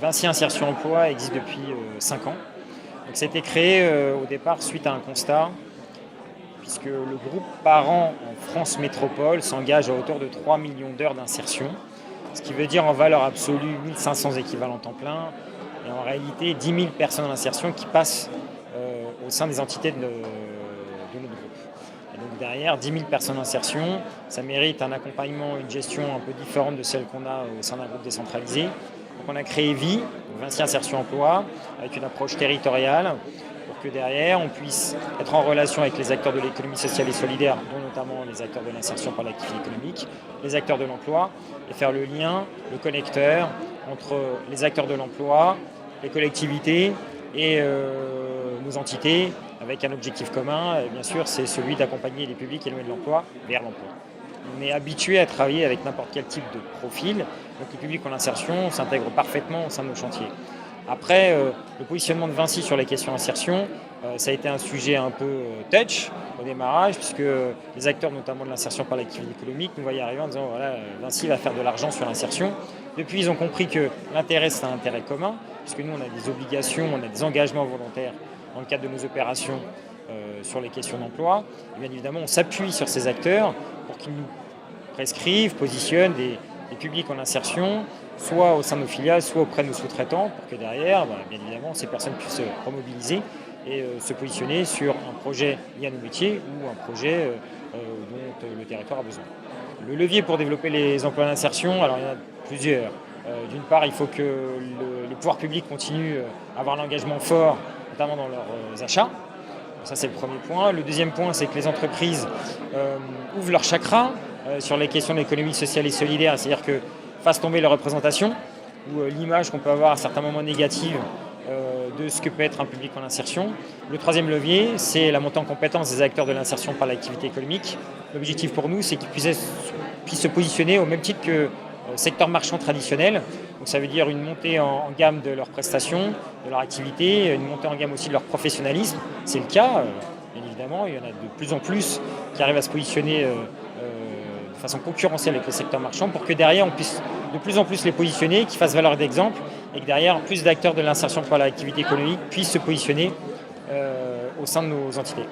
Vinci Insertion Emploi existe depuis 5 ans. Donc, ça a été créé au départ suite à un constat, puisque le groupe par an en France Métropole s'engage à hauteur de 3 millions d'heures d'insertion, ce qui veut dire en valeur absolue 1500 équivalents temps plein et en réalité 10 000 personnes en insertion qui passent au sein des entités de notre groupe. Et donc derrière, 10 000 personnes en insertion, ça mérite un accompagnement, une gestion un peu différente de celle qu'on a au sein d'un groupe décentralisé. Donc on a créé VI, Vinci Insertion Emploi, avec une approche territoriale pour que derrière on puisse être en relation avec les acteurs de l'économie sociale et solidaire, dont notamment les acteurs de l'insertion par l'activité économique, les acteurs de l'emploi, et faire le lien, le connecteur entre les acteurs de l'emploi, les collectivités et nos entités, avec un objectif commun, et bien sûr, c'est celui d'accompagner les publics éloignés de l'emploi vers l'emploi. On est habitué à travailler avec n'importe quel type de profil, donc le public en insertion s'intègre parfaitement au sein de nos chantiers. Après, le positionnement de Vinci sur les questions d'insertion, ça a été un sujet un peu touch au démarrage, puisque les acteurs, notamment de l'insertion par l'activité économique, nous voyaient arriver en disant voilà, Vinci va faire de l'argent sur l'insertion. Depuis, ils ont compris que l'intérêt, c'est un intérêt commun, puisque nous, on a des obligations, on a des engagements volontaires dans le cadre de nos opérations sur les questions d'emploi. Et bien évidemment, on s'appuie sur ces acteurs pour qu'ils nous prescrivent, positionnent des publics en insertion, soit au sein de nos filiales, soit auprès de nos sous-traitants, pour que derrière, bien évidemment, ces personnes puissent se remobiliser et se positionner sur un projet lié à nos métiers ou un projet dont le territoire a besoin. Le levier pour développer les emplois d'insertion, alors il y en a plusieurs. D'une part, il faut que les pouvoirs publics continuent à avoir l'engagement fort, notamment dans leurs achats. Ça, c'est le premier point. Le deuxième point, c'est que les entreprises ouvrent leur chakra sur les questions de l'économie sociale et solidaire, c'est-à-dire que fassent tomber leur représentation ou l'image qu'on peut avoir à certains moments négative de ce que peut être un public en insertion. Le troisième levier, c'est la montée en compétence des acteurs de l'insertion par l'activité économique. L'objectif pour nous, c'est qu'ils puissent se positionner au même titre que secteur marchand traditionnel. Donc ça veut dire une montée en gamme de leurs prestations, de leur activité, une montée en gamme aussi de leur professionnalisme. C'est le cas, bien évidemment, il y en a de plus en plus qui arrivent à se positionner de façon concurrentielle avec le secteur marchand pour que derrière on puisse de plus en plus les positionner, qu'ils fassent valeur d'exemple et que derrière plus d'acteurs de l'insertion par l'activité économique puissent se positionner au sein de nos entités.